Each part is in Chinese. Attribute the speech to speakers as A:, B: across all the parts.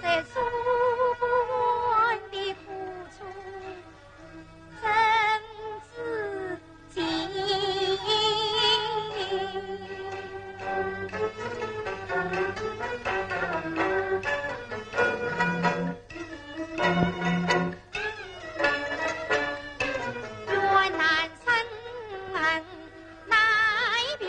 A: 在所的付出，真知情。越南生乃平。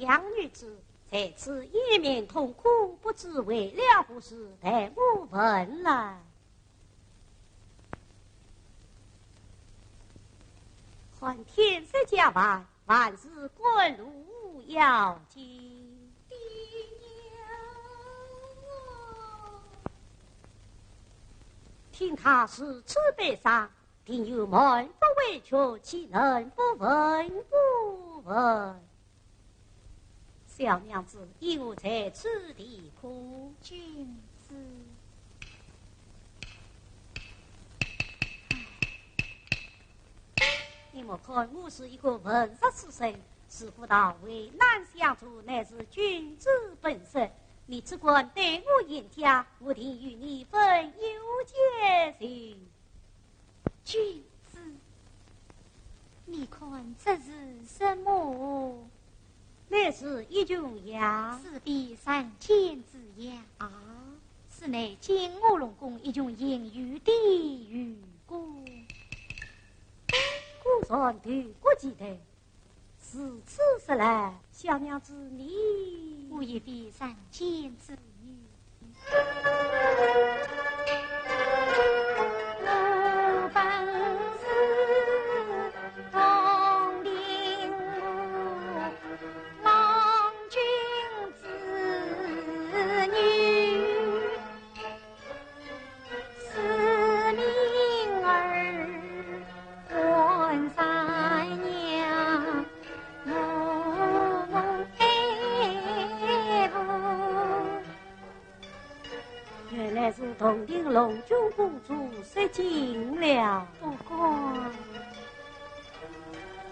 B: 强女子，在此一面痛哭，不知为了何事，待我问来。看天色将晚，万事归路要紧。
A: 爹娘，
B: 听他是此悲伤，定有满不委屈，岂能不问不问？小娘子，因我在此地哭。
A: 君子。
B: 你莫看我是一个文弱书生，似乎到为难相助，乃是君子本色。你只管对我言讲，我定与你分忧解释。
A: 君子，你看这是什么？
B: 乃是一种药，
A: 此必三千之药
B: 啊！
A: 是乃金乌龙宫一种隐喻的雨果。
B: 古上对国记得，是此事来，小娘子你，
A: 我也非三千之女。我本是东陵屋郎君子女，四名儿还三娘，我爱父。
B: 原来是铜陵龙君公主失惊了。
A: 不过，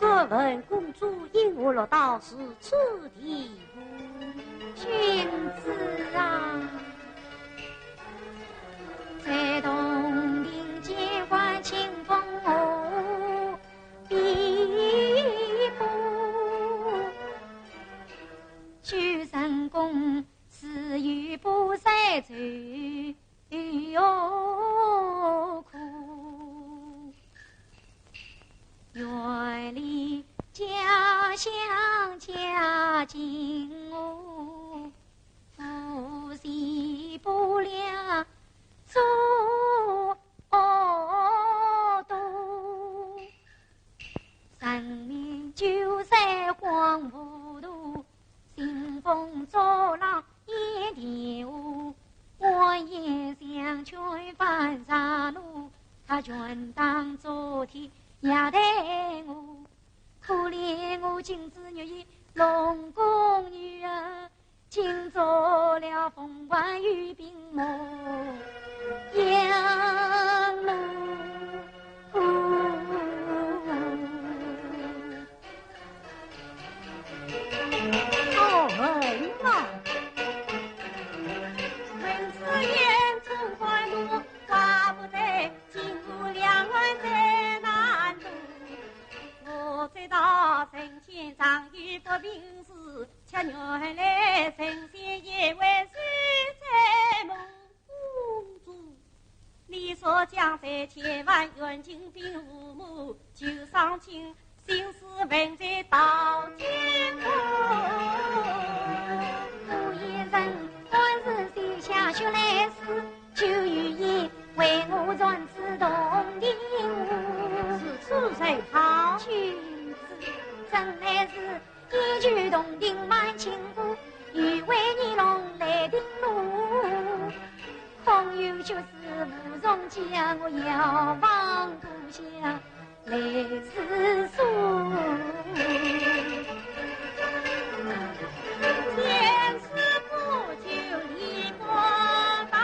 B: 各问公主因何落到是此地步？
A: 君子啊，在东陵见惯清风后必步，举神功是与不赛走苦，远离家乡家境哦，夫妻不良做多，生命就在荒芜途，兴风作浪也玷污，我也想劝翻杀戮，他全当昨天也待我，可怜我今子女儿龙宫女儿，竟做了风冠与病魔养奴。
B: 好闻啊！
A: 文字言出怀路，话不得进入两岸在难渡。我知道神仙常遇不平事，却原来神仙也为是在梦。公主，你说江山千万远近并无母，就上情心思问在到天空。我一人本是写下血来诗，就欲意为我传此动听
B: 是此人好，
A: 君子，真乃是一句动听满情歌，欲为你龙来定路。空有就是无从讲，我遥望故乡来思索。天师不就离过吧？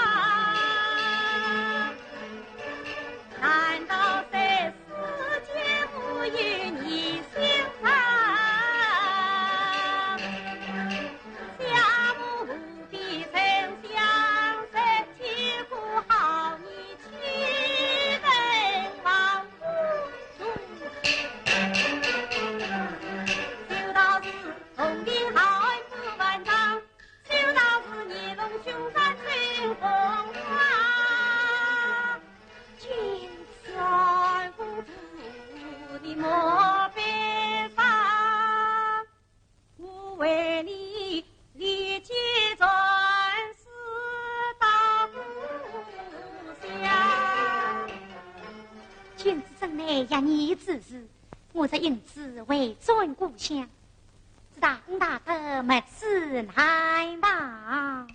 A: 难道在世间无与你相伴？家母无比曾相识，岂顾好你去奔王府中。
B: 压你之事，我则因此为尊故乡。只当大德没此来吧。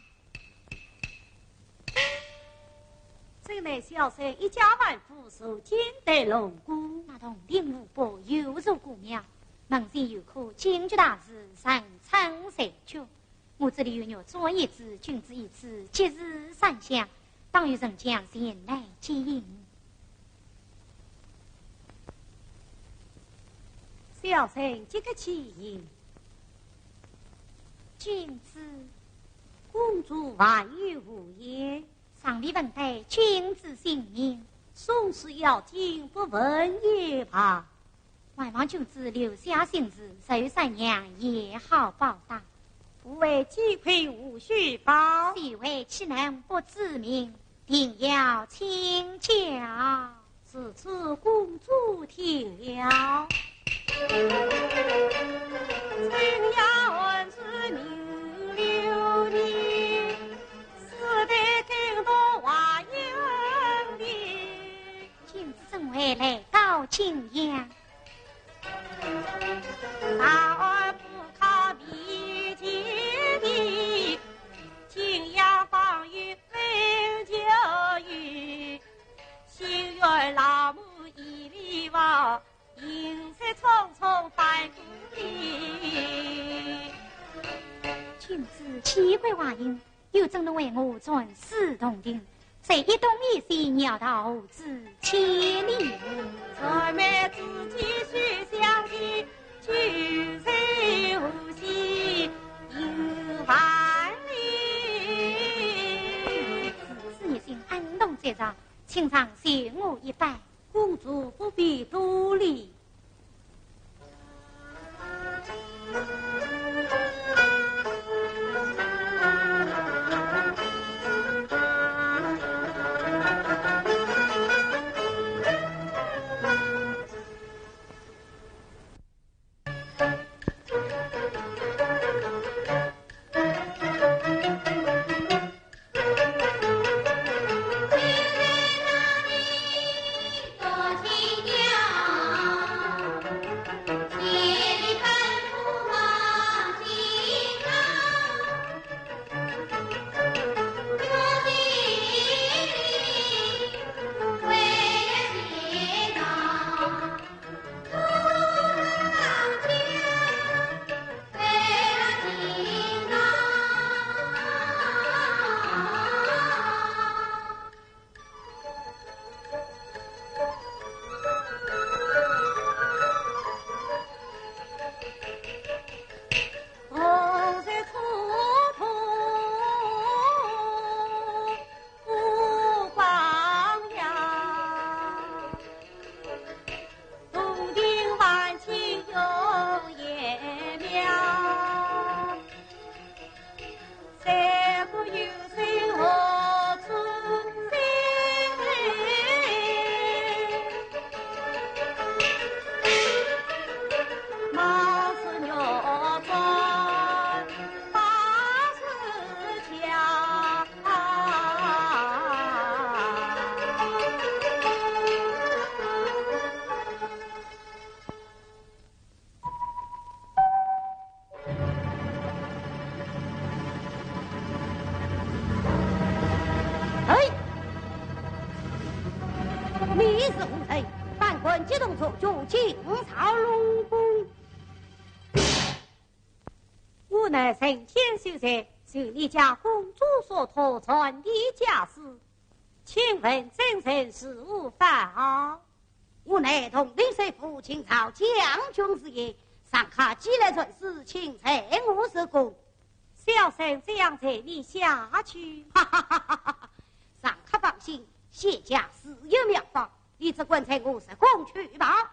B: 这乃小生一家万户受天得龙姑，那同林无伯犹如姑庙，门前有可京剧大事，上称神曲。我这里有鸟做一子，君子一次，节日三相，当有人将前来接应。小生即刻起迎。君子，公主万语无言。上礼问代君子姓名，宋氏要紧不问也罢。万望君子留下信子，受三娘也好报答。
A: 不为击溃无须报，
B: 是为岂能不知名？定要请教。
A: 此次公主听了，请要问之名流年。
B: 正为来到青阳，
A: 大儿不靠比天地，青阳方于分就雨，心愿老母一里望，银色匆匆返故里。
B: 君子奇怪话音，又怎能为我转世同定？谁一动一息，鸟到至千里。
A: 姊妹自己须相听，聚财无息有万里。
B: 此一心安动在上，请上谢我一拜。
A: 公主不必多礼。
B: 成天秀才，受你家公主所托传的家事，请问真人是无妨？
C: 我乃同领水府清朝将军之言，上下既来传事，请裁我是公。
B: 小生这样才你下去。
C: 哈哈哈哈哈！上客放心，谢家自有妙方，你只管裁我是公去吧。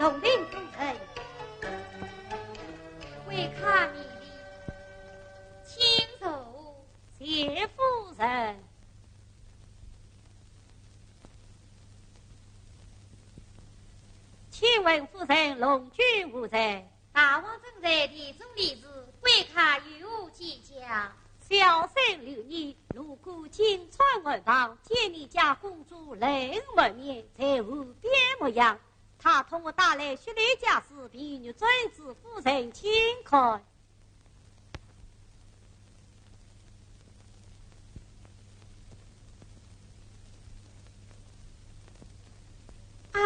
C: 统领夫人，
A: 为看你的亲手
B: 谢夫人。请问夫人龙君无在？
A: 大王正在地中立时，贵客有无见驾？
B: 小生留意，如果经传外访，见你家公主人门面，在无边模样。他同我带来血泪家事，并与尊子夫人请看。
A: 啊！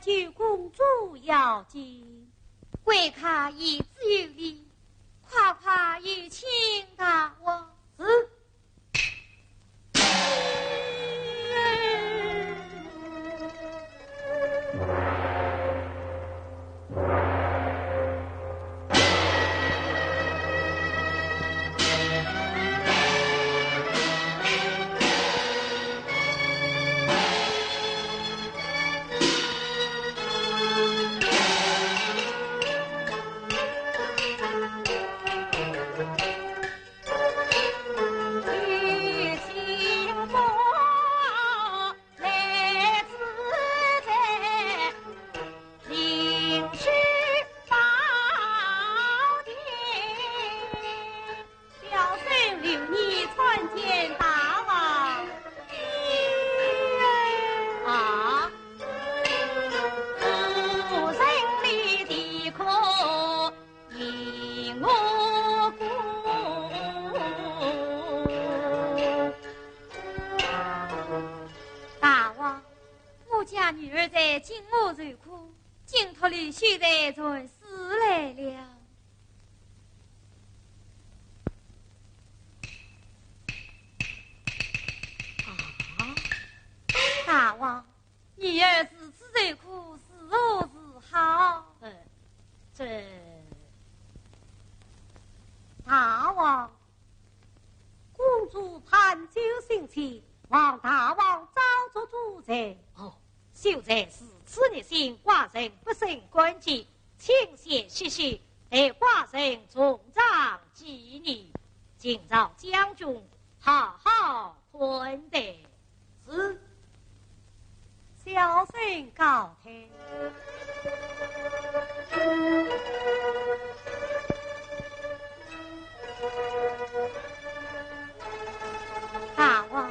B: 救公主要紧，
A: 贵客已自有礼，夸夸有请大王。
B: 是。
A: 女儿在金屋受苦，金托里现在从死来了。大王，女儿如此受苦，是何是好？
B: 这大王，公主盼救心切，望大王早做主裁。秀才是此日心，寡人不胜关切，请先歇歇，待寡人从长纪念，今朝将军好好宽待。是，小生告退。
A: 大王，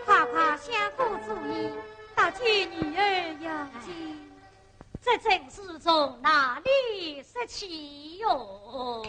A: 夸夸相顾注意，大举女儿要紧。
B: 这正是从哪里说起哟？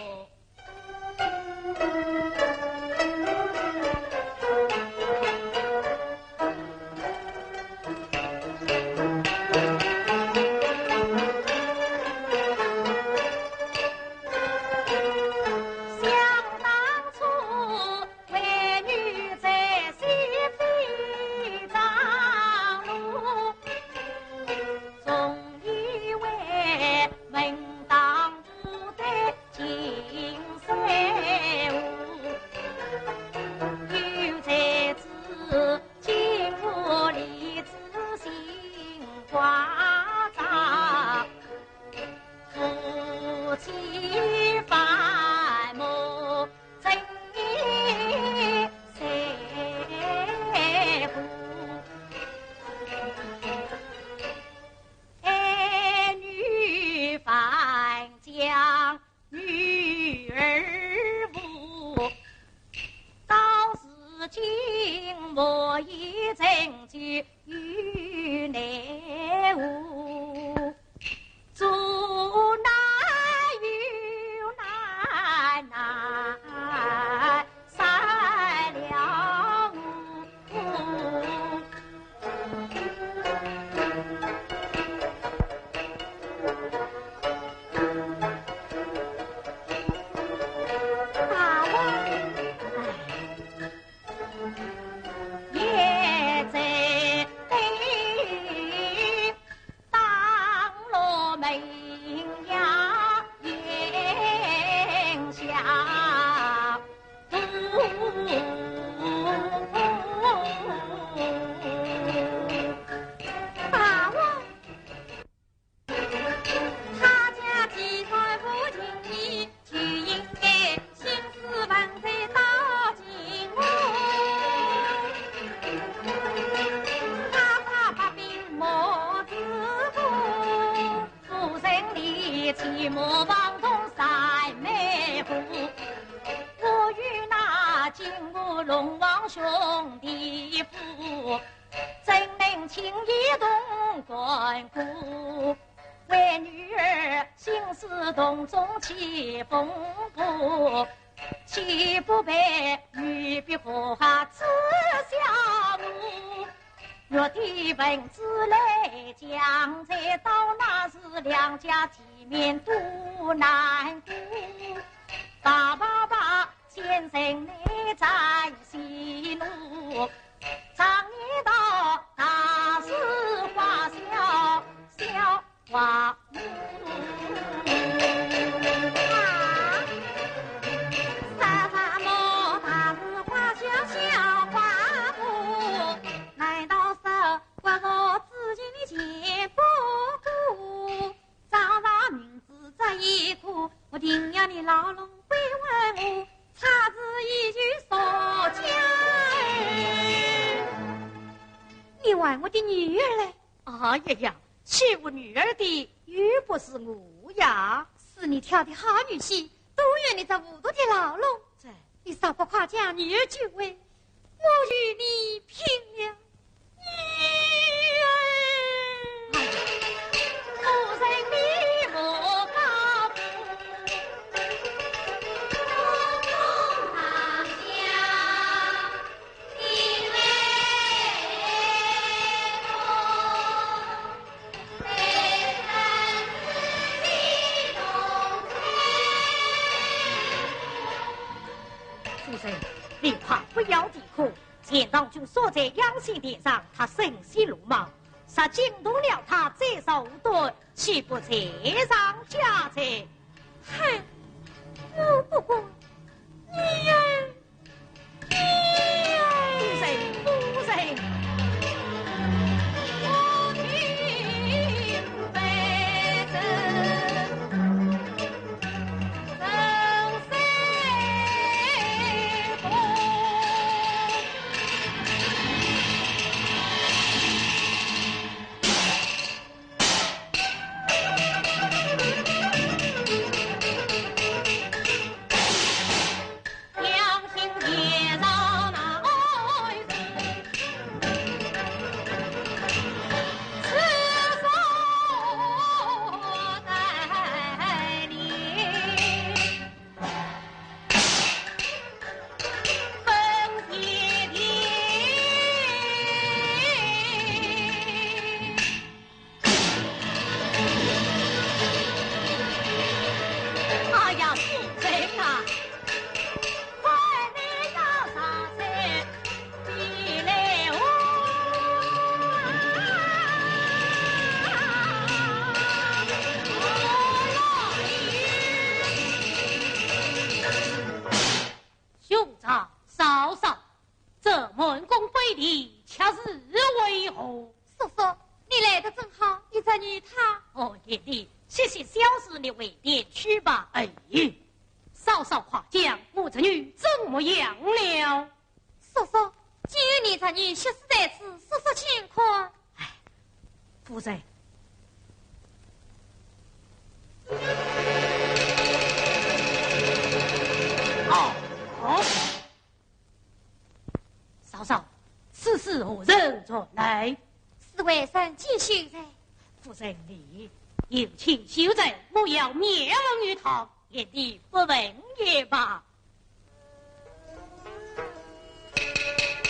A: 玉魔王中三妹夫，我与那金乌龙王兄弟夫，真能轻易动关顾。为女儿心思洞中起风波，岂不被玉璧火下刺下目？若的文字来讲，才到那时两家体面多难顾。爸先生内战息怒，常言道大事化小，小化无。我定要你牢笼归问我，差字一句所讲。
B: 你玩我的女儿嘞？
A: 哎呀呀，欺负女儿的又不是我呀，
B: 是你挑的好女婿，都愿你在五毒的牢笼。
A: 这
B: 你少不夸奖女儿就位，我与你拼了！
A: 女儿，夫人你莫高呼。你怕不要抵抗，前当就锁在阳性殿上，他身息鲁莽，杀惊动了他，这手段岂不踩上加责？
B: 哼，我不管，女儿，
A: 夫人，我明白的。爷弟，谢谢小事，你为点去吧。哎，嫂嫂夸奖我这女怎么样了？
B: 嫂嫂，今日你这女学识在此，说说情况。
A: 哎，夫人。哦，嫂嫂，此事何人传来？
B: 是外甥继续在。
A: 夫人你有请休在，莫要灭了于堂，也的不问也罢。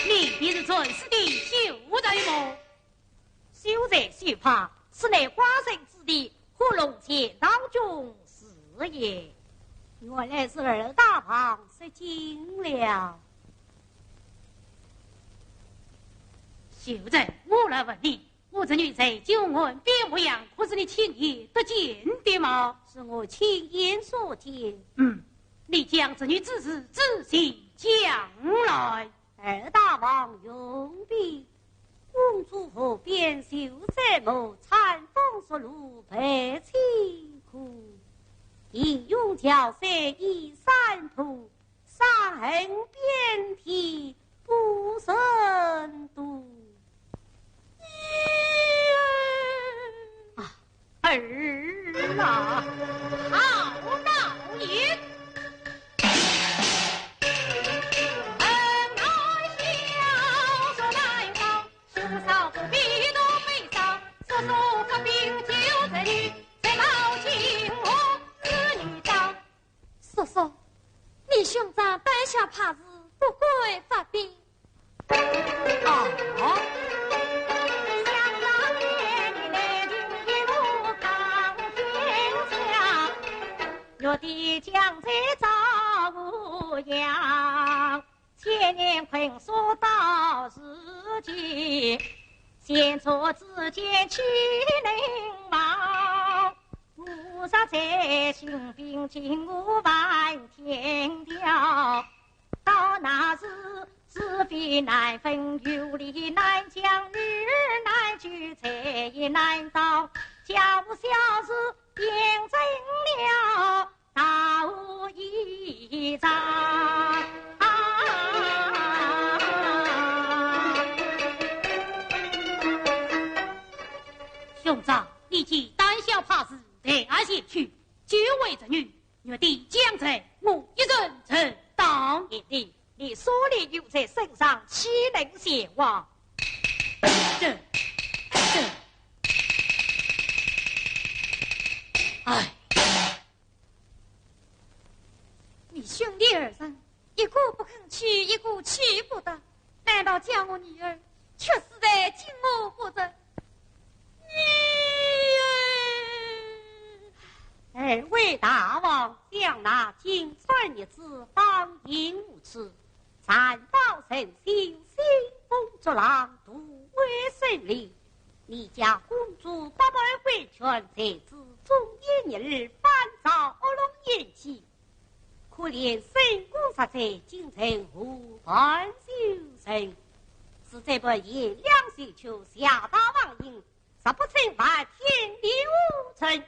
A: 你便是准时的休在么？休在休怕，此乃花生之地，活龙前当中是也。
B: 原来是二大房失惊了。
A: 休在，我来问你。我这女在九门边模样，可是你亲眼得见的吗？
B: 是我亲眼所见。
A: 你将这女之事仔细讲来。
B: 二大王用笔，公主河边秀在某，残风xuất路白凄苦。英勇挑山一山土，伤痕遍体不胜度。
A: 儿
B: 儿啊！好闹也！
A: 叔叔，你兄长胆小怕事，不会发病。
B: 想当年你来临一路扛天下，我的将在赵无恙，千年困锁到如今，先错之间岂能忘？菩萨在心兵进我万天条，到那时是非难分，有理难讲，女儿难聚，才艺难当，家务小事变成了大无一章。
C: 兄长，你既胆小怕事，抬俺前去，救为子女，我的将在我一人承担。
B: 你所里有在身上，岂能显忘？
C: 哎，
A: 你兄弟二人，一个不肯去，一个去不得，难道叫我女儿却死在金我不成？
B: 二位大王将那金川一子当应无耻，残暴神心，兴风作浪，独为胜利。你家公主不满回权，才知终一日反遭恶龙眼起，可怜神功实在，京城无凡修成，实在不以两手求下大王应，实不成万天地无成。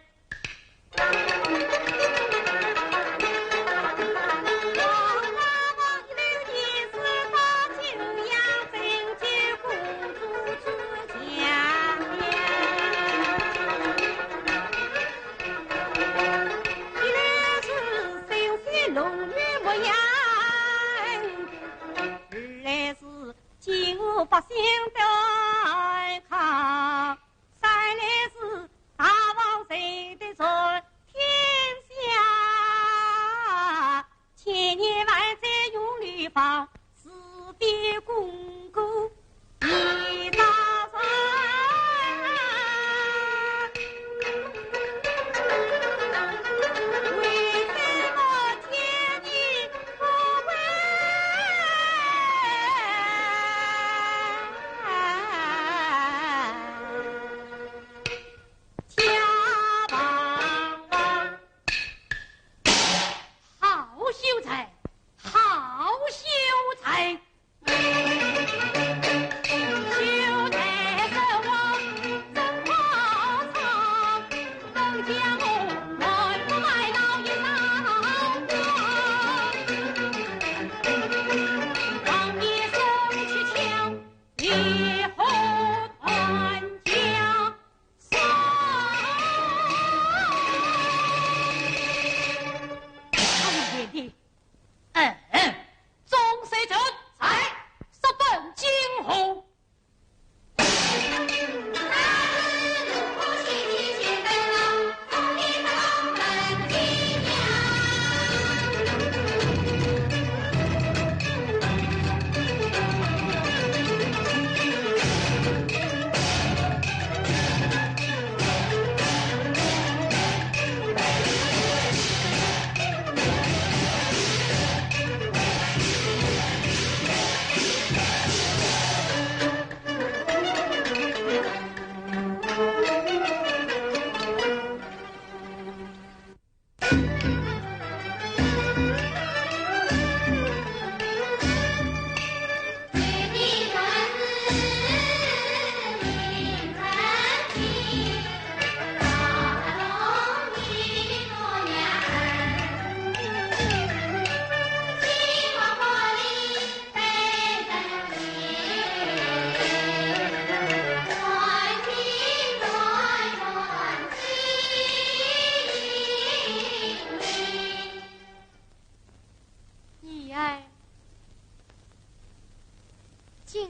B: 百姓对抗，三来是大王谁的做天下，千年万载用律法，四壁巩固一大山。为什么天地不为？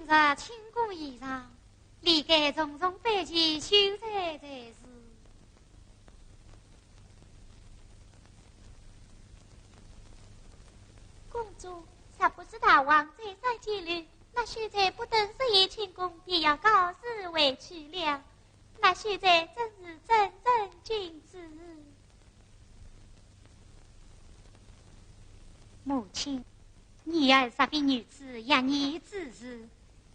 D: 日清宫衣裳，理该重重摆起秀才才是。
E: 公主，若不是大王再三纪律，那秀才不等日夜清宫，也要告辞回去了。那秀才真是正人君子。
D: 母亲，女儿杀别女子，养你之事，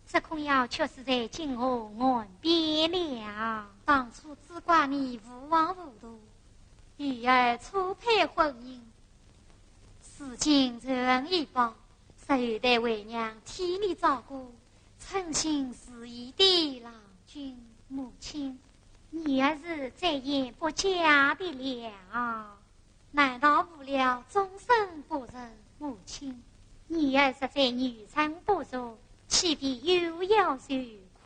D: 这恐要却是在今后岸边了。当初只怪你无往无度，女儿初配婚姻，事情仁义报，实有待为娘替你照顾，诚心实意的郎君。母亲，女儿是再也不嫁的了，难道不了终身不仁？母亲，女儿实在女臣不淑，岂必又要受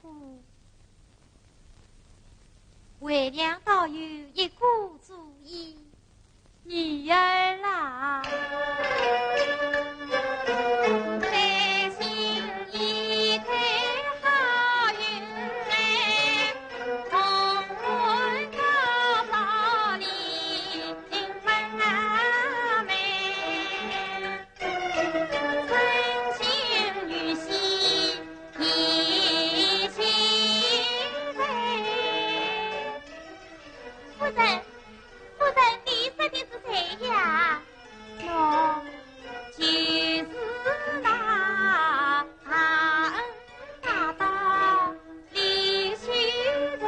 D: 苦？为娘倒有一个主意，女儿啦，
A: 在心一开好运来，同婚高报里临门楣，春心与喜一起来。
E: 夫人，夫人，你说的是谁呀？
A: 我就是那大道李秀才。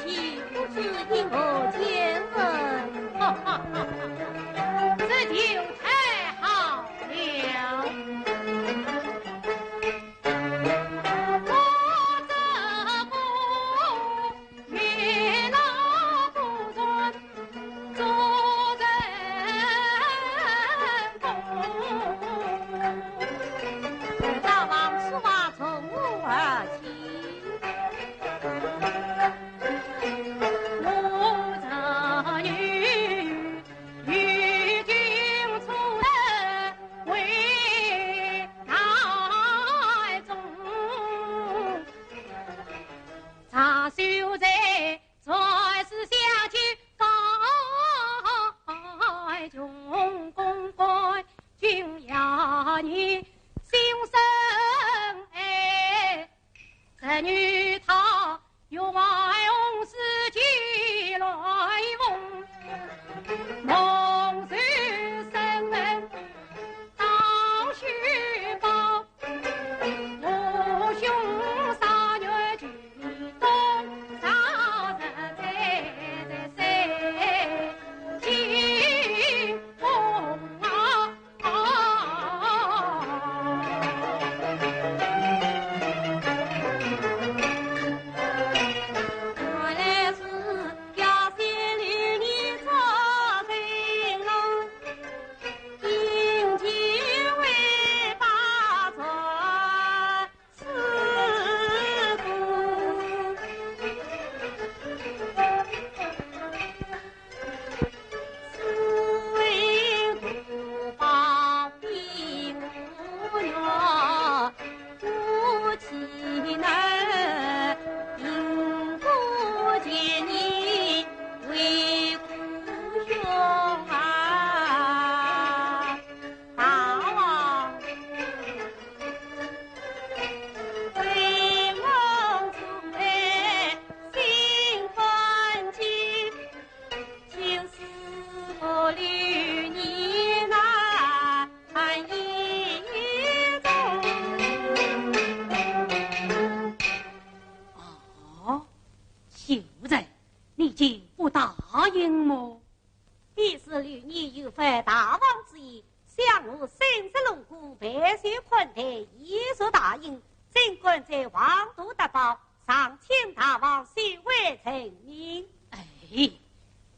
B: 妻不知因何见闻？
C: 哈哈哈哈，这就太好了。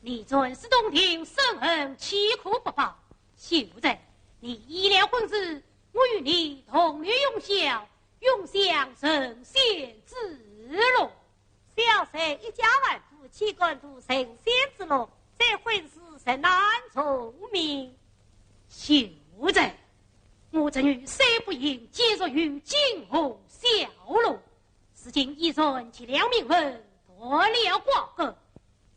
C: 你准是洞庭圣恩，岂可不报？秀才，你依了婚事，我与你同日永宵，永享神仙之乐。
B: 小婿一家万夫，岂敢图神仙之乐？这婚事甚难从命。
C: 秀才，我这女虽不应，皆作于今后小路。如今一人其两名分，夺了寡格。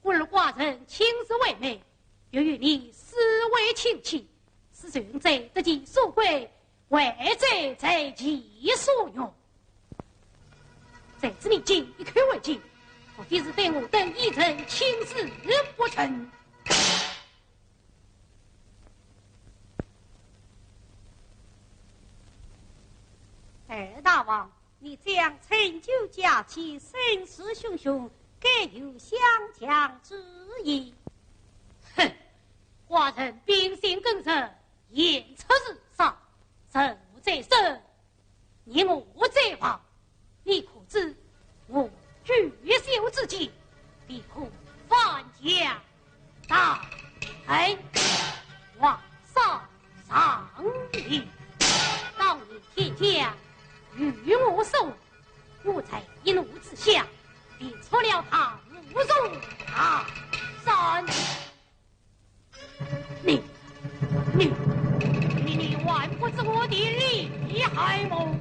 C: 故而寡人亲自为媒，又与你私为亲戚，是寻贼得其所归，为贼在其所用。这次你竟一口为尽，莫非是对我等一人轻视不成？
B: 二大王，你这样成就佳期，声势汹汹，该有相强之意。
C: 哼，寡人秉性耿直，言出日上，人无在身，你我在旁，你可知我举袖之际，必可翻江大海，往上礼。当你天下与我手，我才一怒之下，便出了他无容他山。你还不知我的厉害吗？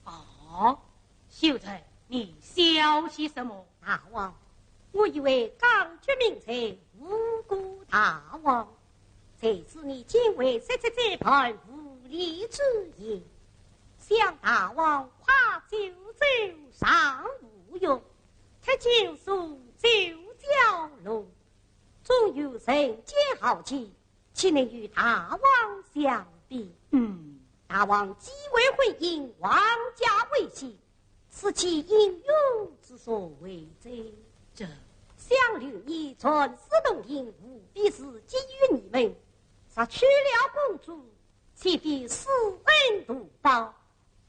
C: 啊，秀才，你笑些什么？
B: 大王，我以为刚决名才无辜大王，这次你竟为说出这番无理之言，想大王夸九州尚无用，他竟说九角龙，终有人间豪气，岂能与大王相比？大王既为婚姻，王家为系，此其英勇之所为者。
C: 这
B: 想留你存世动营，务必是给予你们。杀去了公主，岂非私恩图报？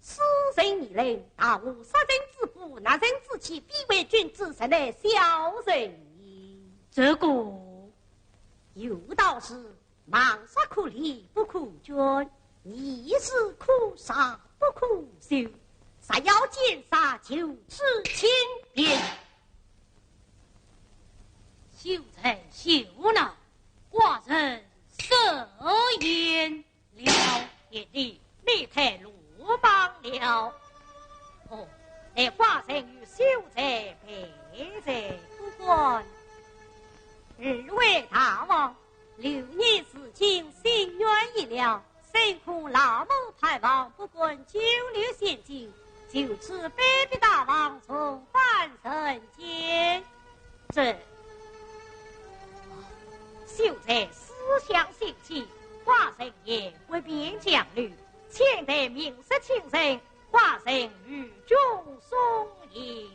B: 此人你人，大无杀人之父，拿人之妻，必为君子，实乃小人也。
C: 这个
B: 有道是：忙杀可立，不可捐；逆事可杀，不可休。杀要见杀，就此轻便。
C: 秀才秀呢，寡人设言了，也得你太鲁邦了。哦，那寡人与秀才陪在不管。二位大王，留你事情心愿已了，谁恐老某太王不管九流陷阱，就此卑鄙大王从凡人间。这秀才思想兴起，寡人也不便讲虑，前代明示情人，寡人与众松迎。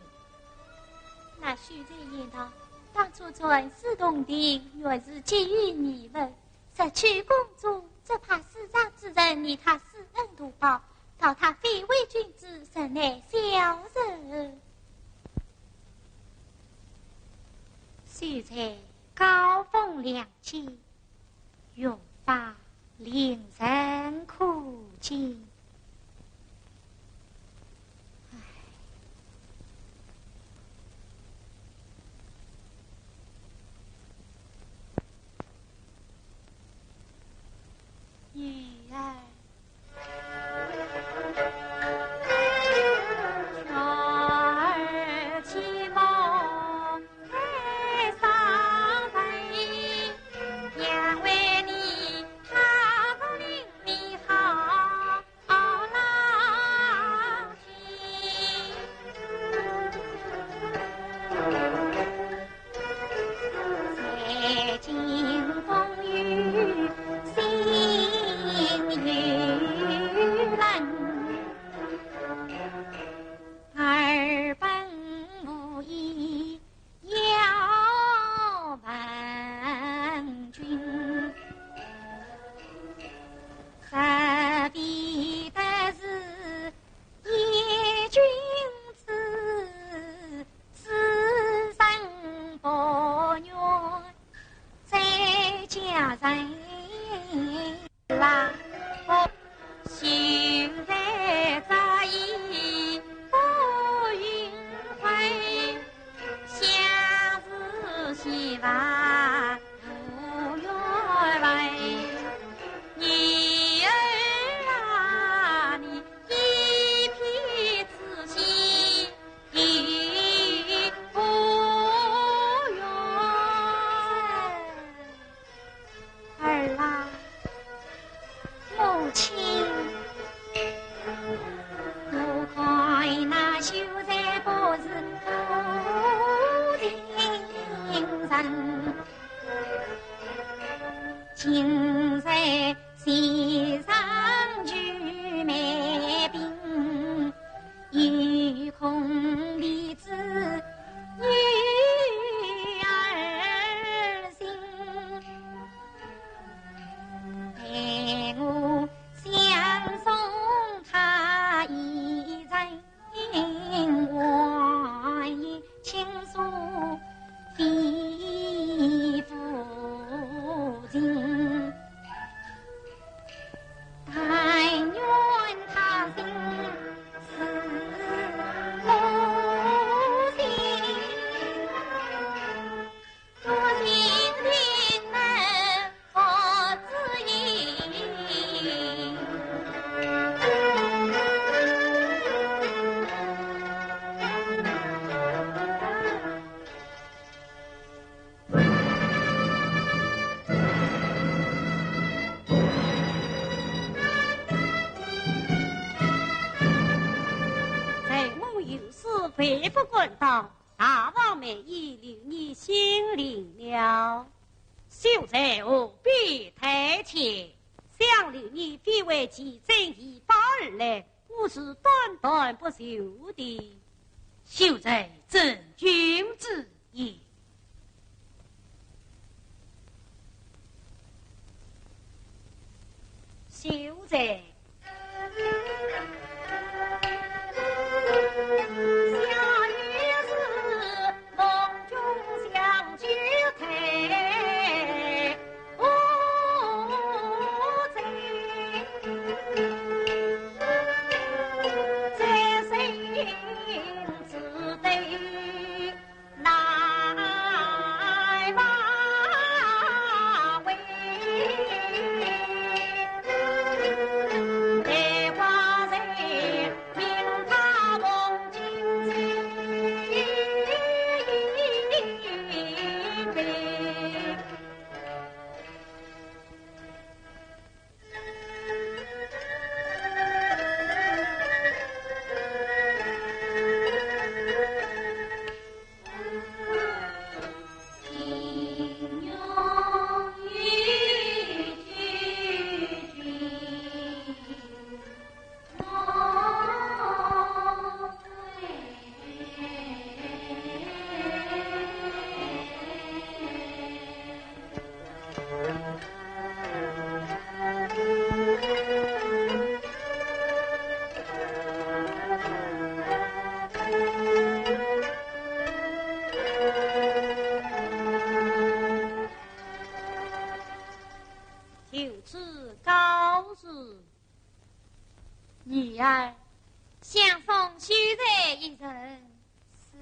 E: 那秀才言道：当初传世洞庭，原是给予你们，失去公主，只怕世上之人以他施恩图报，到他非为君子，实乃小人。
D: 秀才高风亮节，用法令人可敬。
E: 女儿
D: 今在西上举美兵，欲空离子女儿心，陪我相送他一人，我已倾诉地父亲，但愿他心似母亲，多情天能佛之意。
B: 回不滚道，大王美意留你心领了。秀才何必太谦？想留你非为其正义报而来，我是断断不休的。
C: 秀才正君子也。
B: 秀才。就此告辞。
D: 女儿，相送秀才一人。是。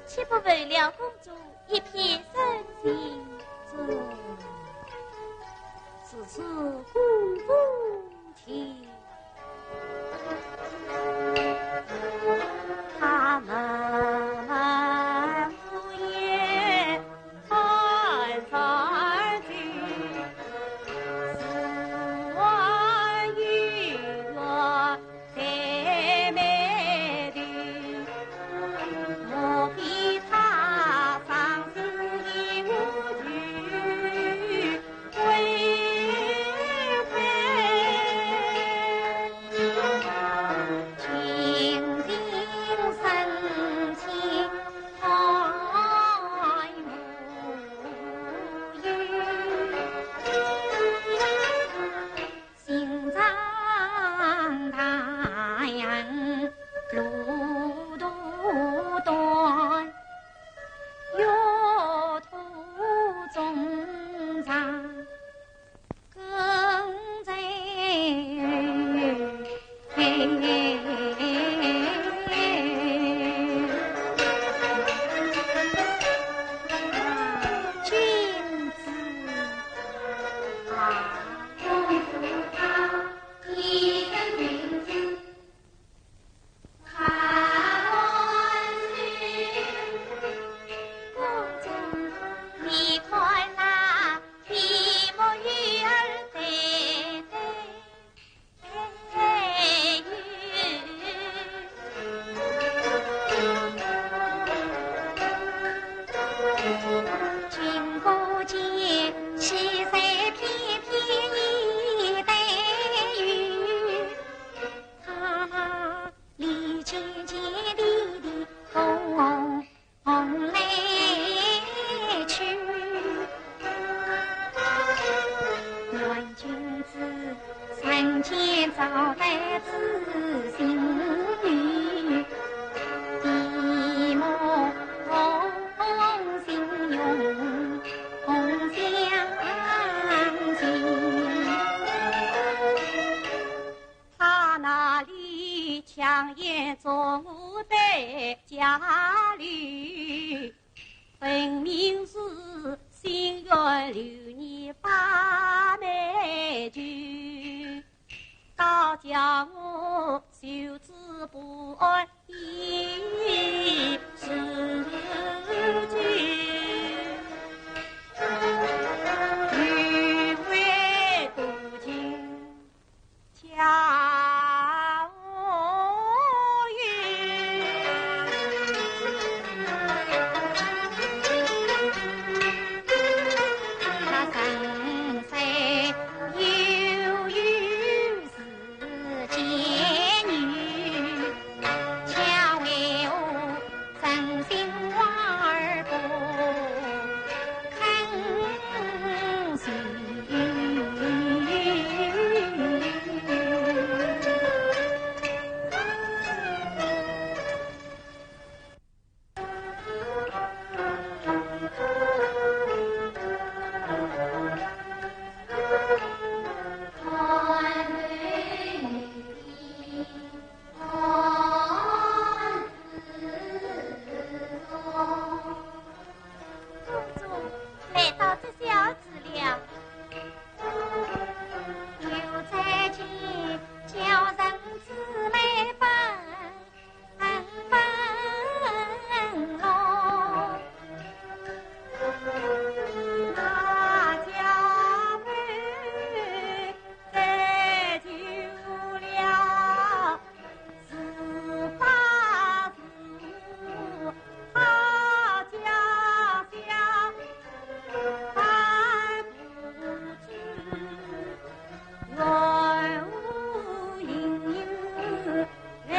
E: 岂不为了公主一片深情？
B: 此次公主情，他们无言看三句，四万玉镯太美的，莫比他伤心一无惧，为
A: 为家里，分明是心愿留你把美酒，倒叫我袖子不安一时酒，欲为多情恰我愿，
D: 他生谁有缘是贱女，恰为我真心话儿不肯信。
E: 公主来到这小子了，
D: 又再见叫人子来奔咯。
A: 那家门在就了，是发是好家乡，还不知愿无应有来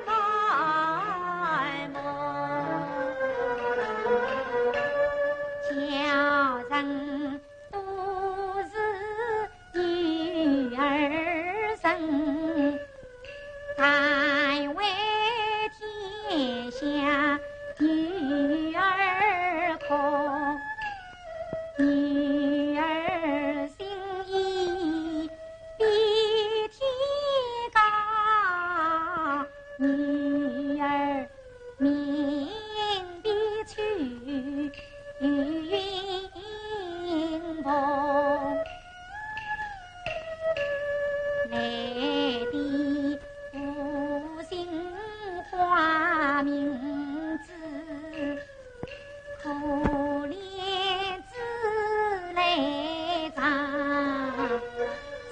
A: 埋没。
D: 叫人都是女儿身，但为天下女儿可，女儿心意比天高，女儿命比曲云蓬，来的无心花名字，可怜自来长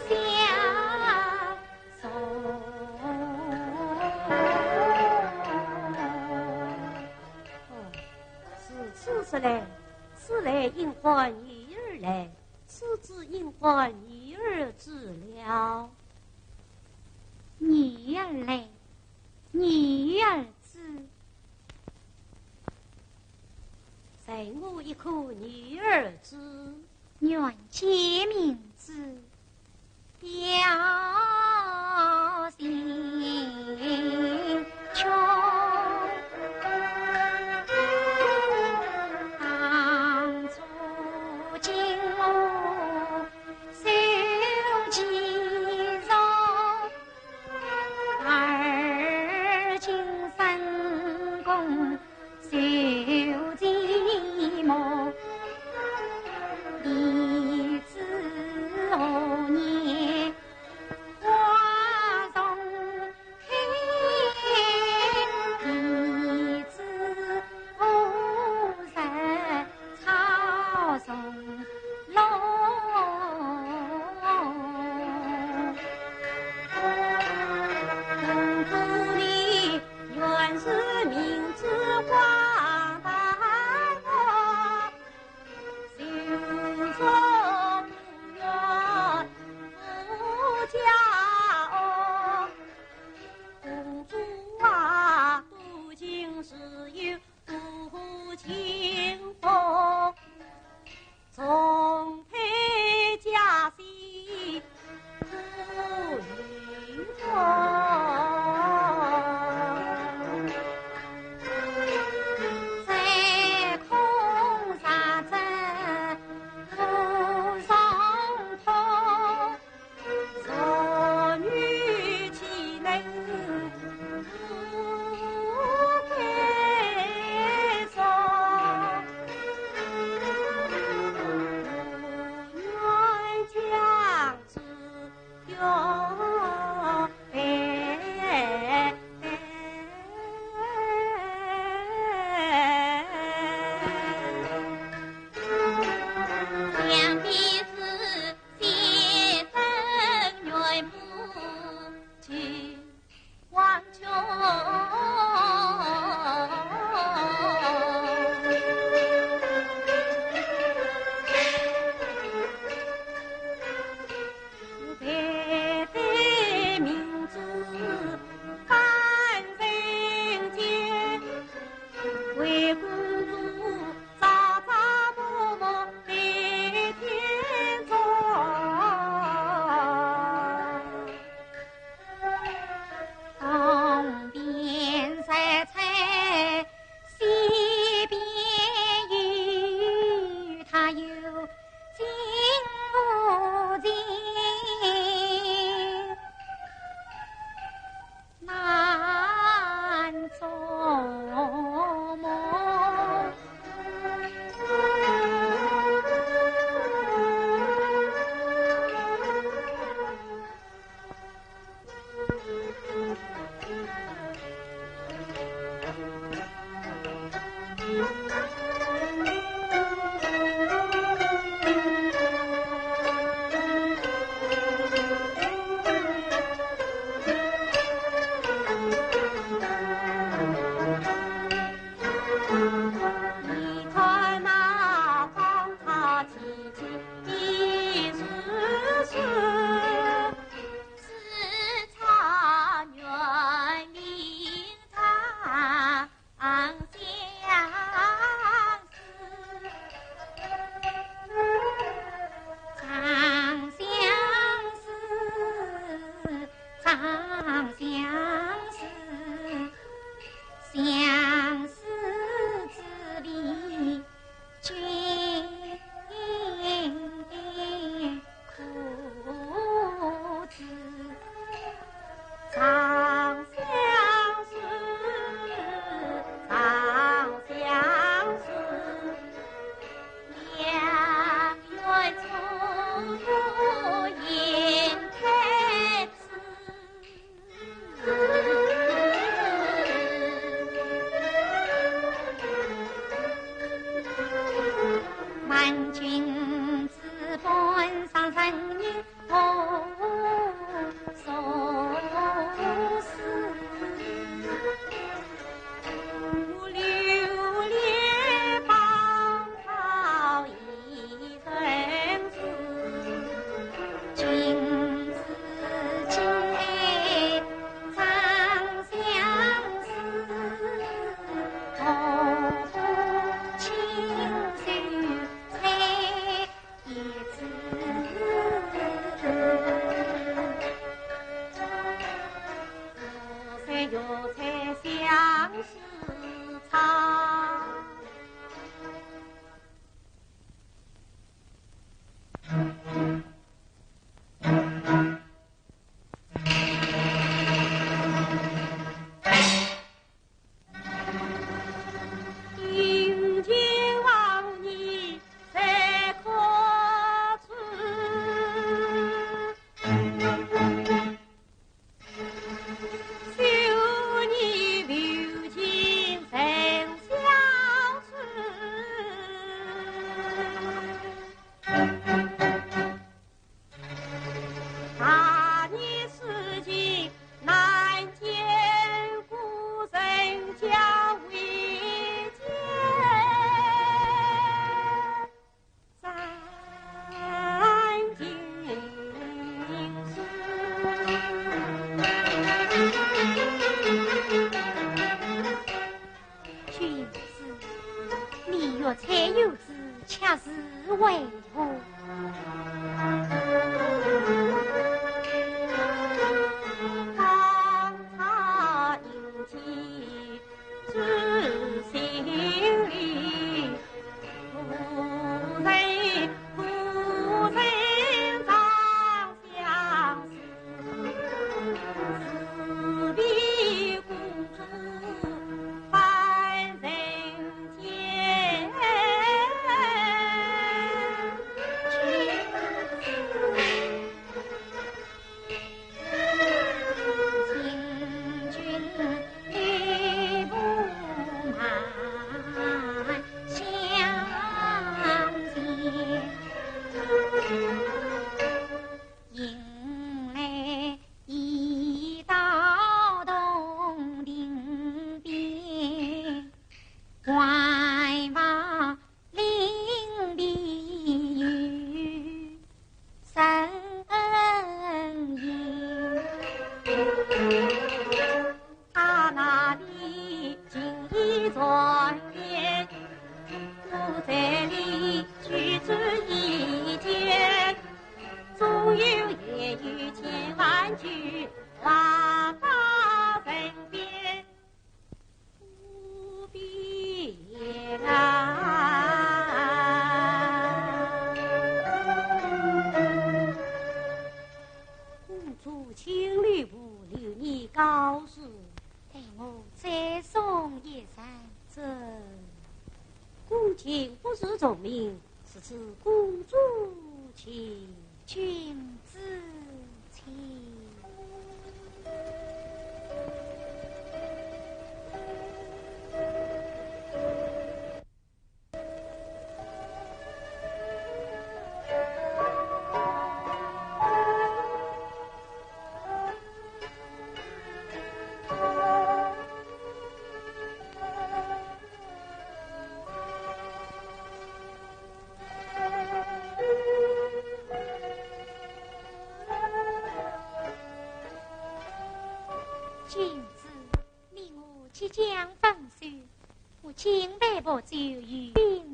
D: 相送。
B: 此时来，此来应唤女儿来，此之应唤女儿知了。
D: 女儿来，女儿知，
B: 在我一颗女儿知，
D: 愿借名字表心胸。当初经我受其辱，而今分工受其磨。立志何年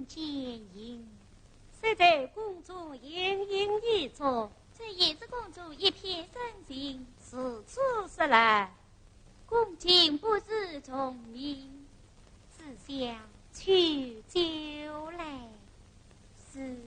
D: 见影。
B: 谁在宫中隐隐一着？
E: 这也是公主一片深情，
B: 此处是来，
E: 公瑾不知从名，
D: 只想取酒来。
E: 是。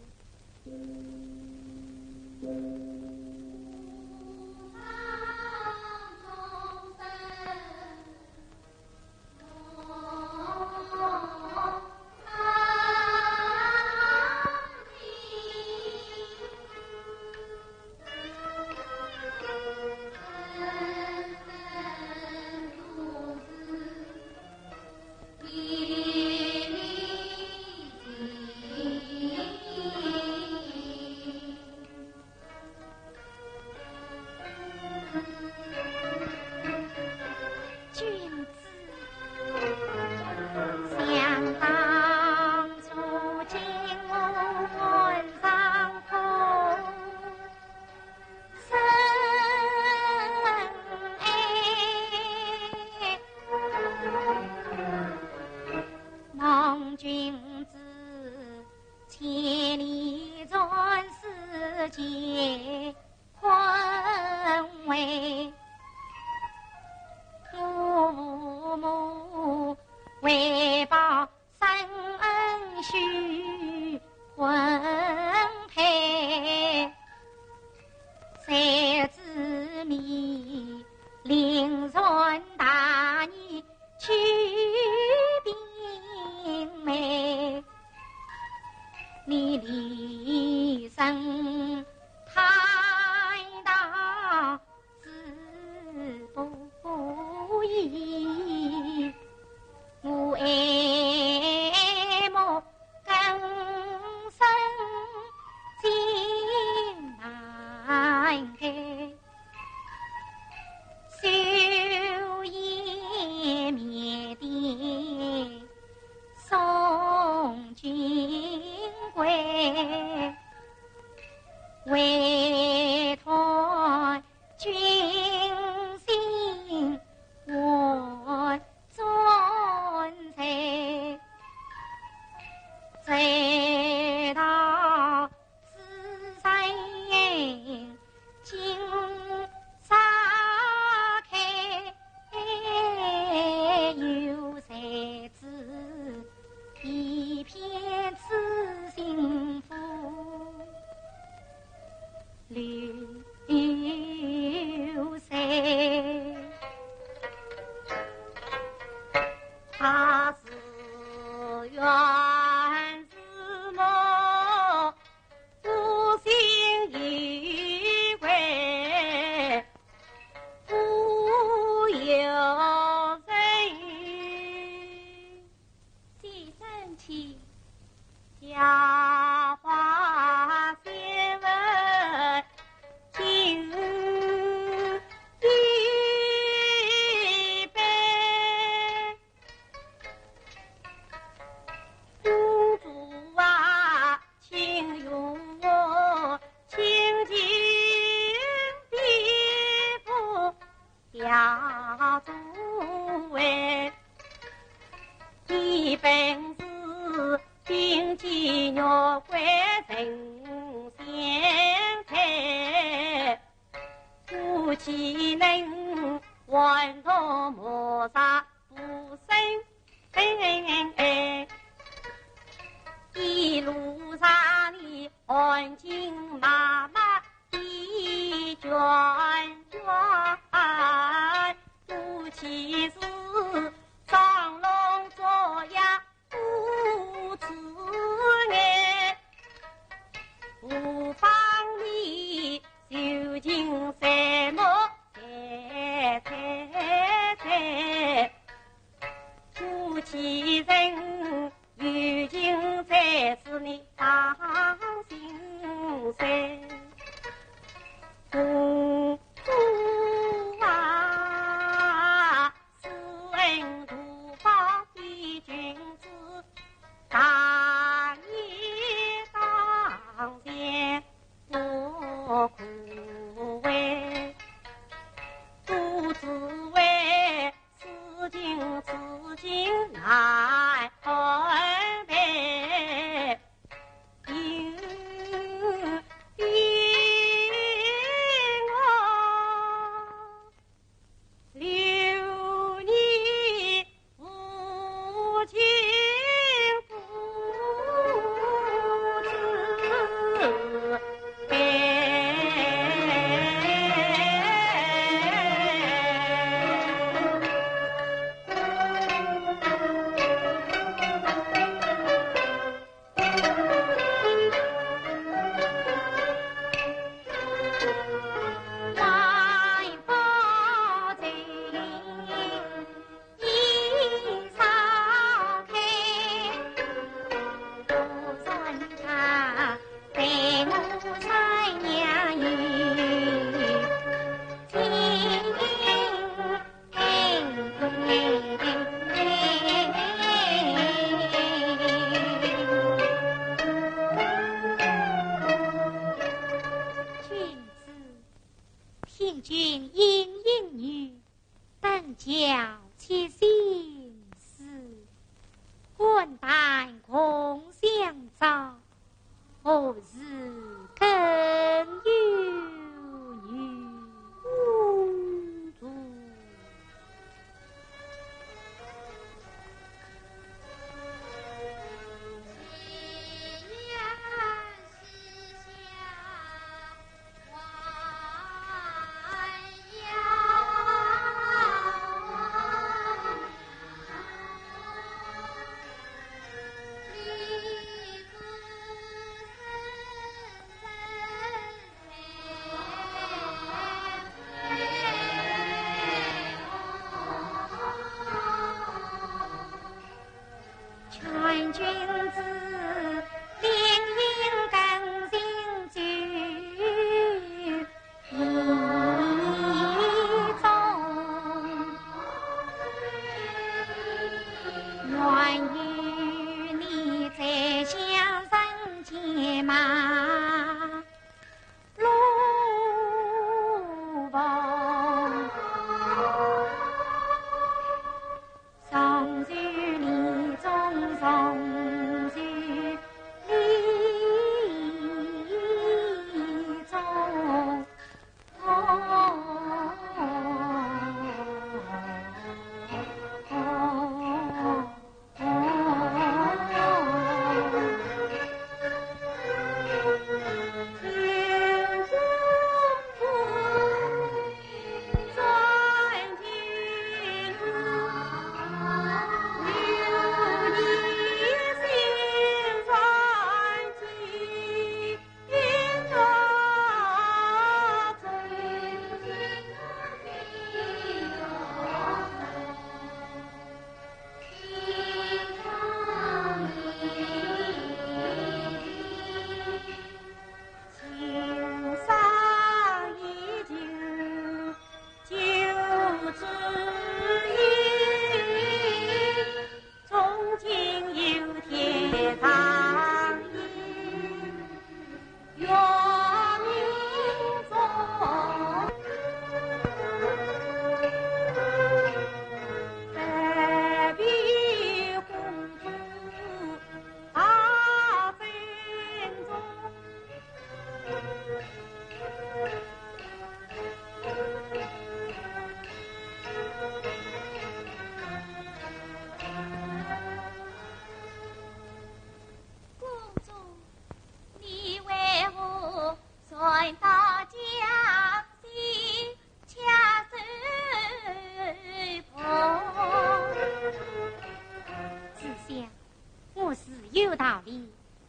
D: 有道理，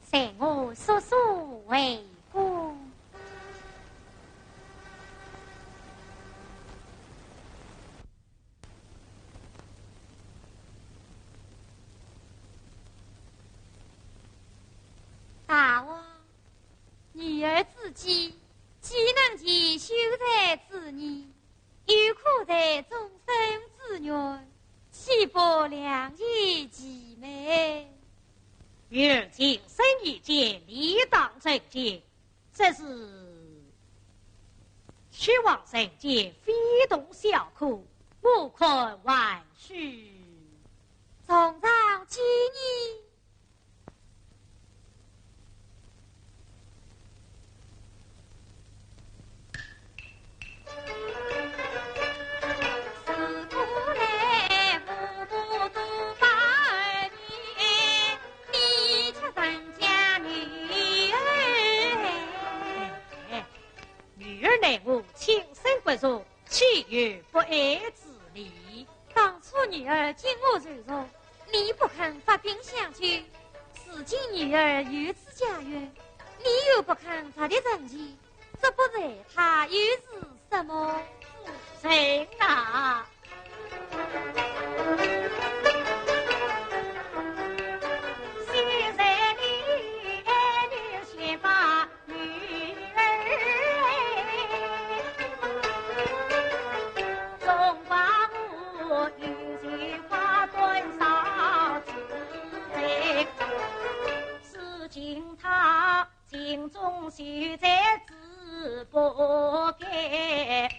D: 随我速速回宫。
E: 大王，女儿自己岂能及秀才之女，又苦在终身之虐，岂不良言其美？
C: 女儿今生一见，理当正见，这是屈王神界非动小苦，无困万绪。
E: 从长几年。
C: 乃我亲生骨肉，岂有不爱之理？
E: 当初女儿经我柔弱，你不肯发兵相救；如今女儿有此家园，你又不肯发的成绩，这不在他又是什么？
C: 谁啊？心中修在自不改，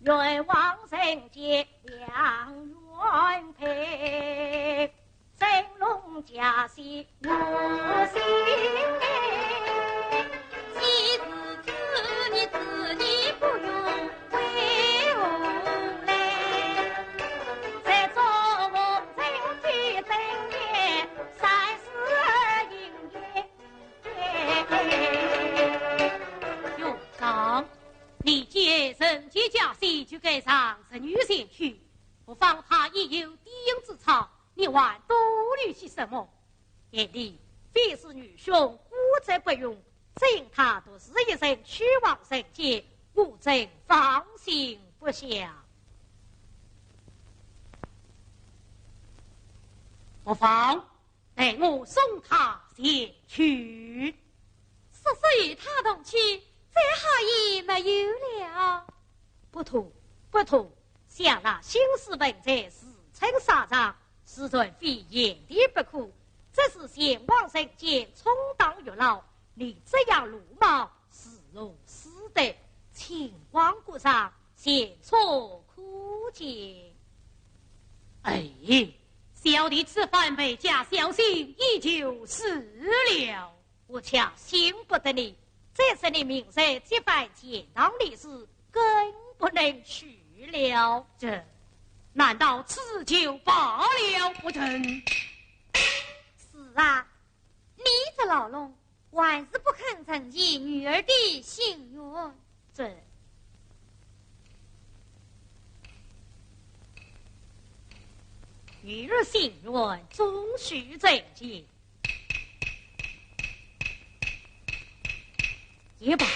C: 愿往人间两元配，真龙家喜我心爱，既是此你自己不用为我来，在做梦真天真夜三十阴夜。兄长，你既人间家喜，就该上这女仙去，不妨她亦有低音之操，你还多虑些什么？眼里非是女兄孤责不用，正他都是一人去往人间，我真放心不下。不妨待我送他前去。
E: 叔叔与他同去，再好也没有了。
C: 不妥，不妥！想那兴师本在自称沙场，实在非言地不可。这是先王人间充当月老，你这样鲁莽，是如斯的情况过上，险错可见。哎，小弟此番被家小心，依旧是了。我恰信不得你，这是你明日这番简当的事，更不能去了。这难道此就罢了不成？
E: 是啊，你这老龙还是不肯承继女儿的心愿。
C: 这女儿心愿终须承继。也罢，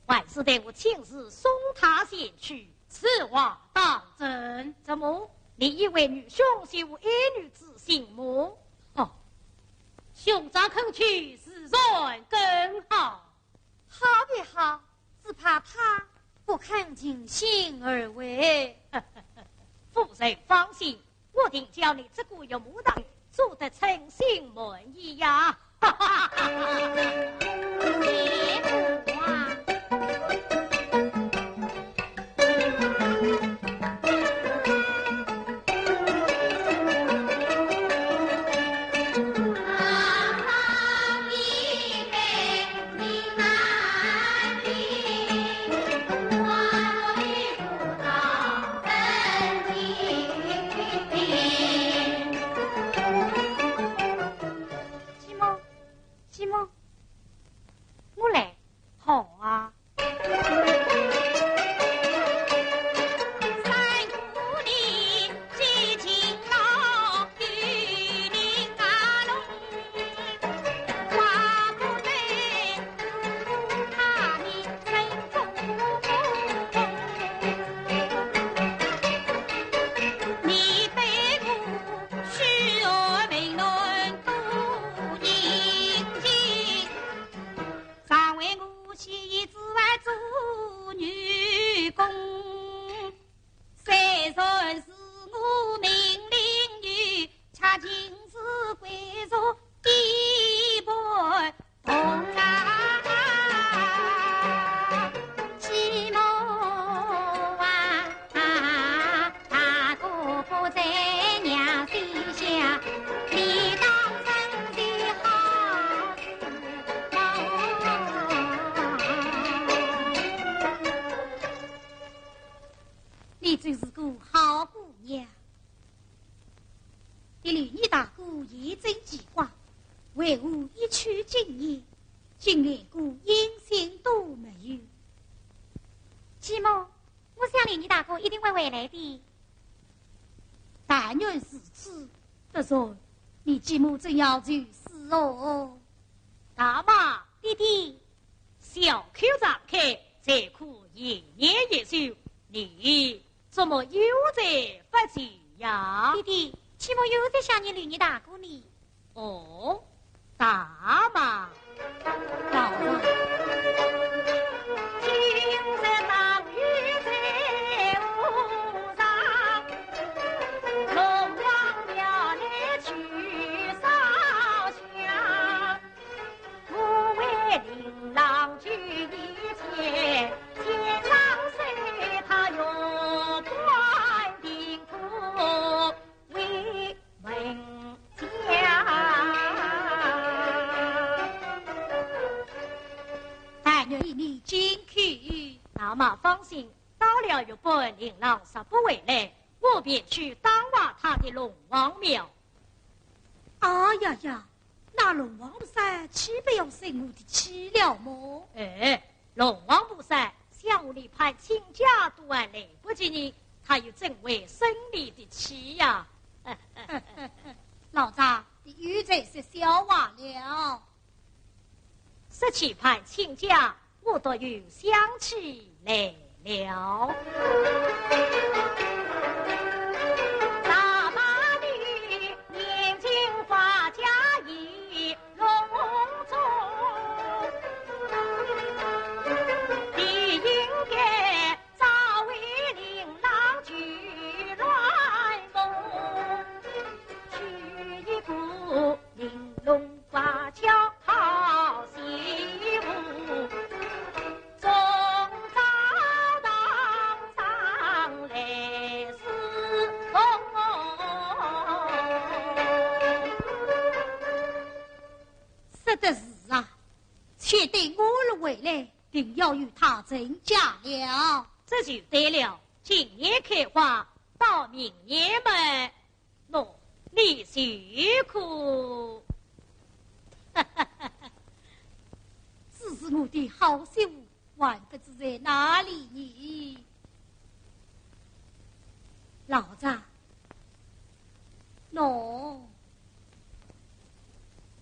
C: 还是得我亲自送他前去，此话当真。怎么？你以为女兄是无儿女之心吗？哦，兄长肯去，自然更好。
E: 好也好，只怕他不肯尽心而为。
C: 夫人放心，我定叫你这个有牡丹做得称心满意呀。哈哈哈！
B: 严正计划，为吾一曲经验，竟连个音信都没有。
D: 继母，我想连你大哥一定会回来的。
B: 但愿如此。不然，你继母怎样去死哦？
C: 大妈，
D: 弟弟，
C: 小口张开，再可延年益寿，你怎么又在发急呀？
D: 弟弟，继母又在想念你大哥呢。
C: 哦，大妈，
B: 老子
A: 今日当雨在屋上，龙王庙来去烧香，我为琳琅举一切，天上水他用关定土为文
B: 但愿你进去。
C: 大妈放心，到了日本琳琅实不回来，我便去当瓦他的龙王庙。
B: 哎呀呀，那龙王菩萨岂不要生我的气了么？
C: 哎，龙王菩萨向我里派请假都还来不及呢，他又怎会生你的气呀？
B: 老张，你又在是笑话了。
C: 17派请假，我都有想起来了。
A: 大妈你年近发家已隆重，你应该早为琳琅举鸾梦，娶一个玲珑瓜巧好媳妇，终早当上来侍奉。
B: 是的是啊，且等我儿回来，定要与他成家了。
C: 这就对了，今年开花，到明年嘛，喏，你辛苦。
B: 只是我的好媳妇，还不知在哪里呢？老张，喏，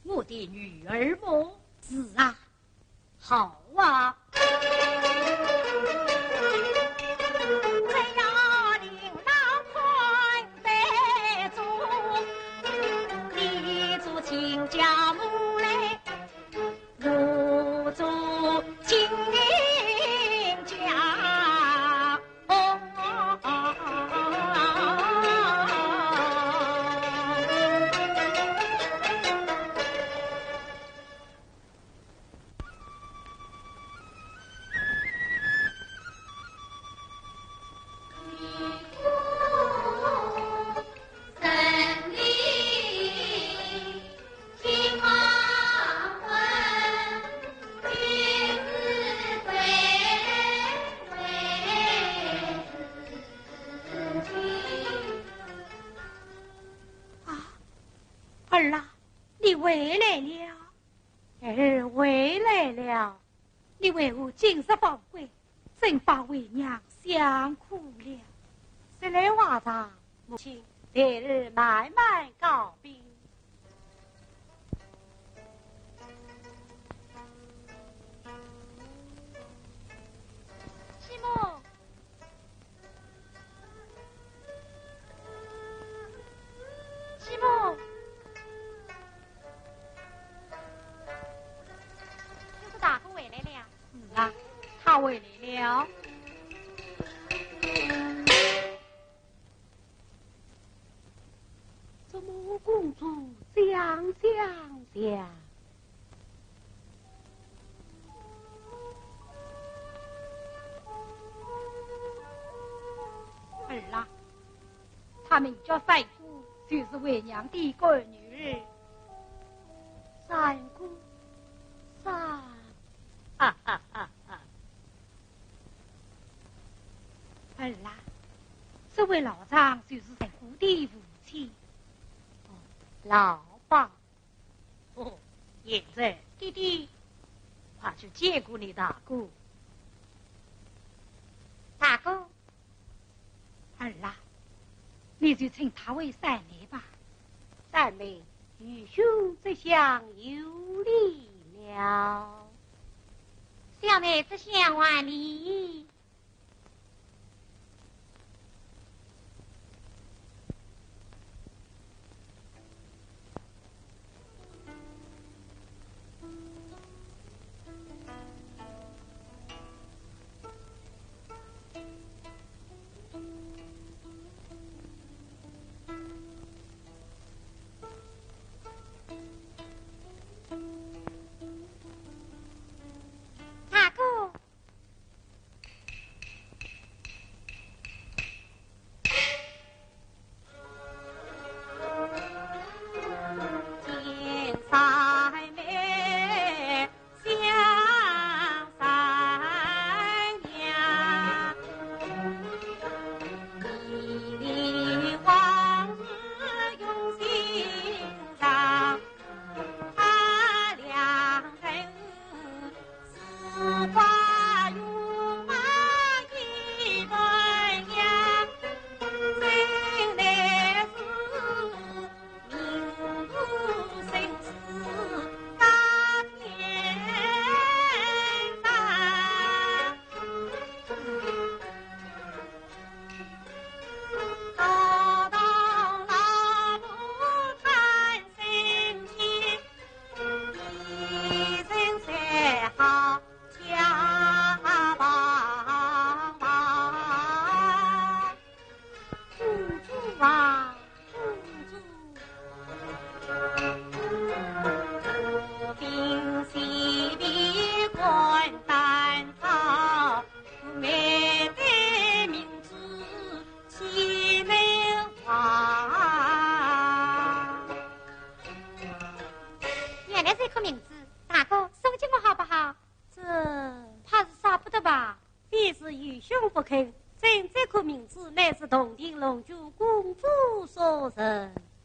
C: 我的女儿么？
B: 是啊，
C: 好啊，
A: 只要琳琅宽待住，你做亲家母来，我做亲家。
E: 胜利金黄昏，君子归自亲。
B: 儿啊，你回来了。
C: 儿回来了。
B: 你为我今日放归，真把为娘想苦了。
C: 是来话上，母亲待日慢慢告病。
D: 继母，继母，就是大哥回来了。
C: 是啊，他回来了。怎么公主想？
B: 儿啊，他名叫三姑，就是为娘的个女儿。
C: 三姑，哈哈哈哈！
B: 儿啊，这位老张就是三姑的父亲。
C: 老现在，弟弟，快去见过你大哥。
D: 大哥，
C: 儿啊，你就称他为三妹吧。三妹，愚兄这厢有礼了。
D: 小妹这厢万礼。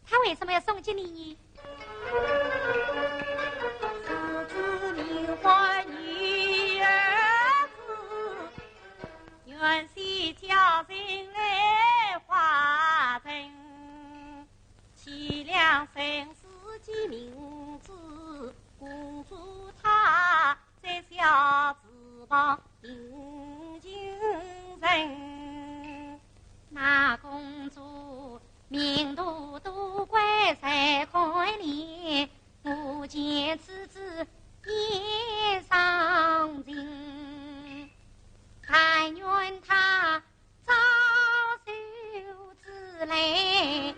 D: 他为什么要送给你？
A: 是子名唤女儿子，愿系家人来化成，凄凉生死及名字，公主她在小翅膀迎亲人，
D: 那公主名都都怪在怀里，不见此子也伤情，但愿他早修自来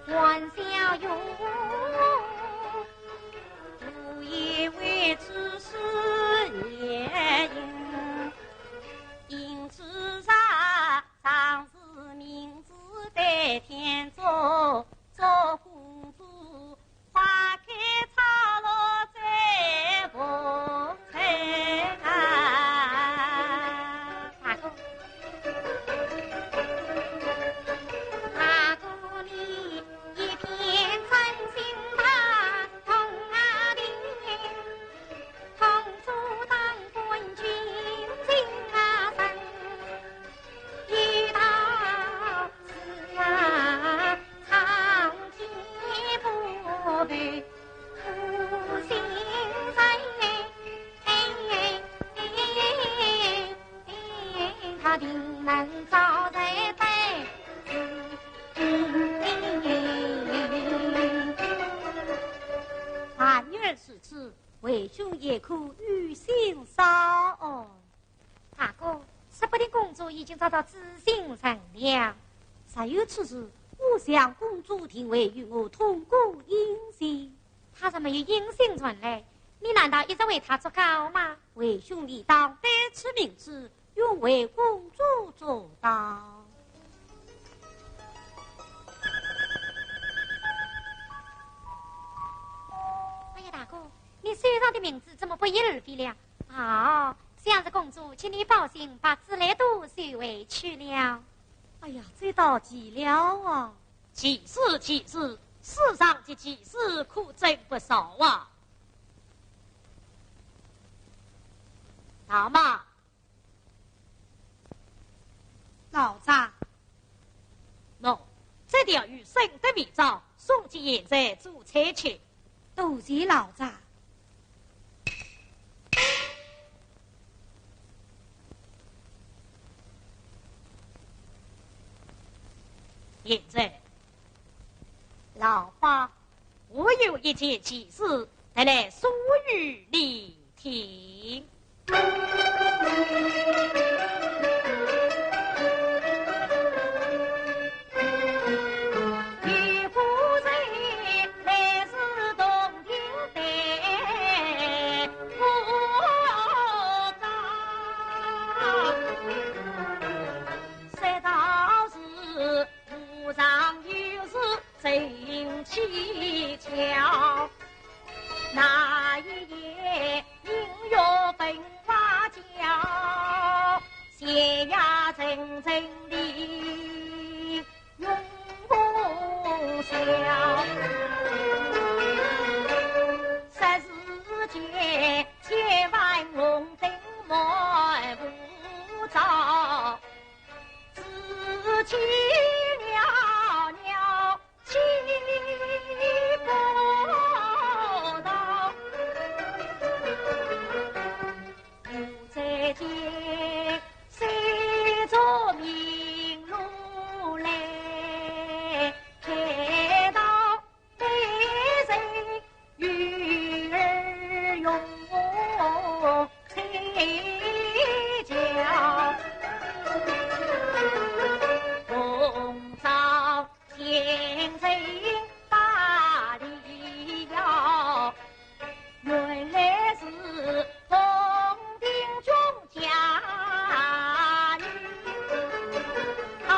D: 还笑容，
A: 不以为此事年因，因此上是名字在天中，做公主花开草落在风尘啊！
D: 大哥你一片真心他同啊定，同主当官军进啊身，遇到此啊苍天不配负心谁，他定能早在对。
B: 俺女儿此次为兄也可与心稍安。
D: 大哥，说不定公主已经找到知心人了。
B: 实有此事，我想公主定会与我同过音信。
D: 她怎么有音信传来？你难道一直为她作稿吗？
B: 为兄理当得此名字，愿为公主做到。
D: 大哥，你手上的名字怎么不一而别了？哦，想着公主，请你放心，把自来都收回去了。
B: 哎呀，这倒急了啊！
C: 奇事，世上的奇事可真不少啊！大马。
B: 老丈，
C: 喏，这条鱼生的味道，送进现在做菜去。
B: 多谢老丈。
C: 现在，老爸，我有一件急事，得来说与你听。
A: 正蹊跷，那一夜音乐本花轿，斜呀阵阵的云风笑。霎时间，千万红灯满屋照，只见袅袅起波涛，又再见随着明路来，看到美人鱼儿拥彩轿，红照天人把里摇，原来是凤鼎中家女，他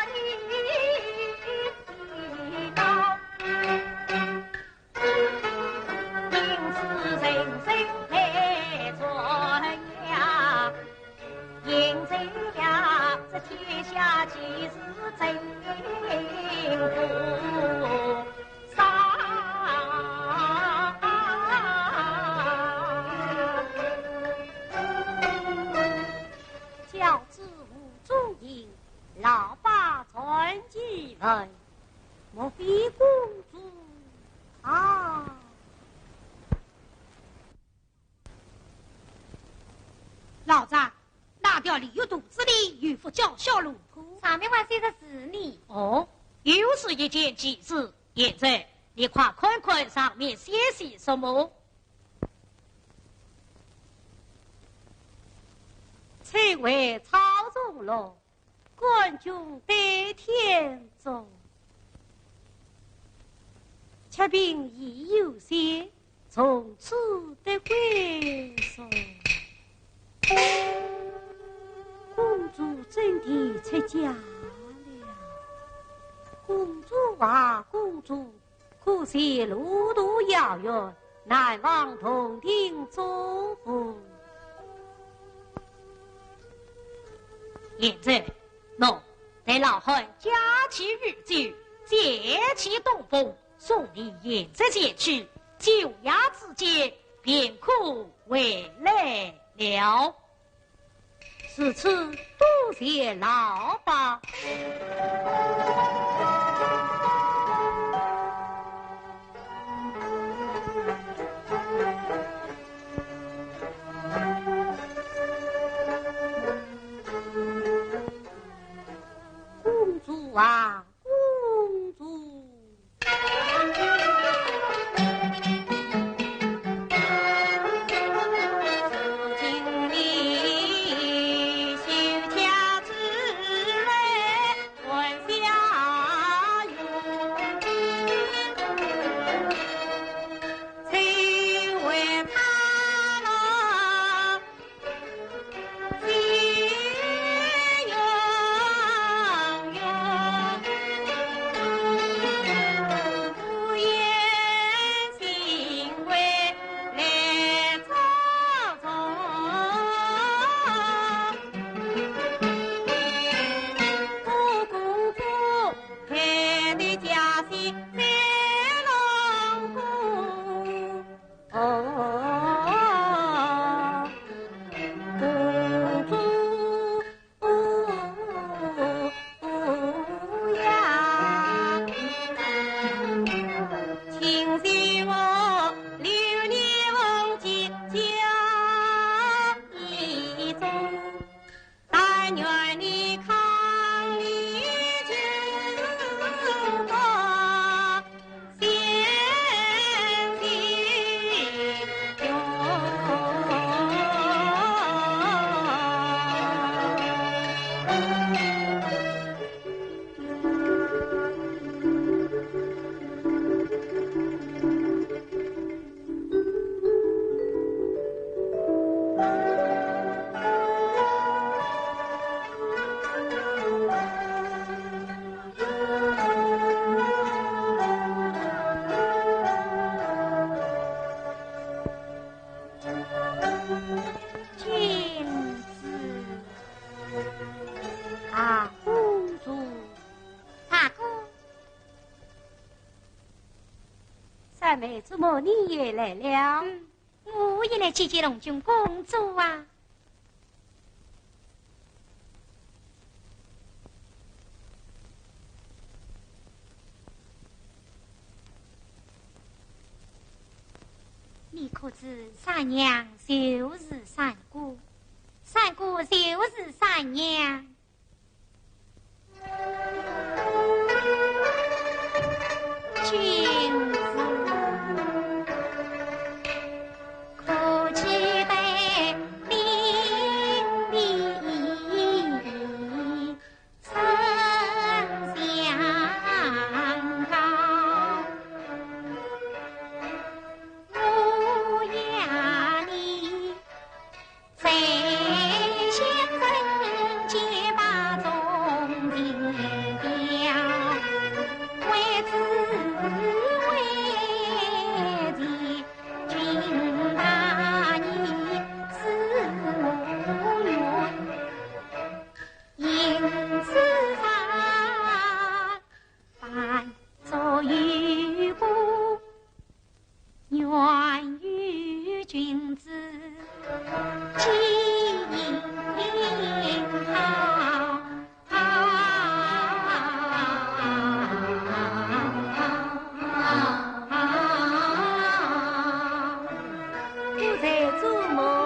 A: 一道，因此人生来转呀，因这呀，这天下其实真不杀。
B: 教子无中营，老爸传继问，莫非公主啊？老丈，那条鲤鱼肚子里渔夫叫小路虎，
D: 上面还写的是你。
C: 哦，又是一件急事。现在你快看看上面写些什么。
B: 才为操纵了，官军得天中，且凭已有些，从此得归顺。公主真的出嫁了，公主啊公主，可惜路途遥远，难往同庭作福。
C: 现在，喏，待老汉驾起御酒，借起东风，送你沿着前去，酒压之间，便可回来了。
B: 此次多谢老爸。公主啊，公主！
A: 今你休假之来还下
B: 三妹，怎么你也来了？
D: 我也来见见龙君公主啊。你可知三娘就是三姑，三姑就是三娘。君子可期待邻里曾相告，我呀你在乡人结把中定调，为子为弟君大义是无怨，因此凡作于故，愿与君子今好。
B: 我在做梦。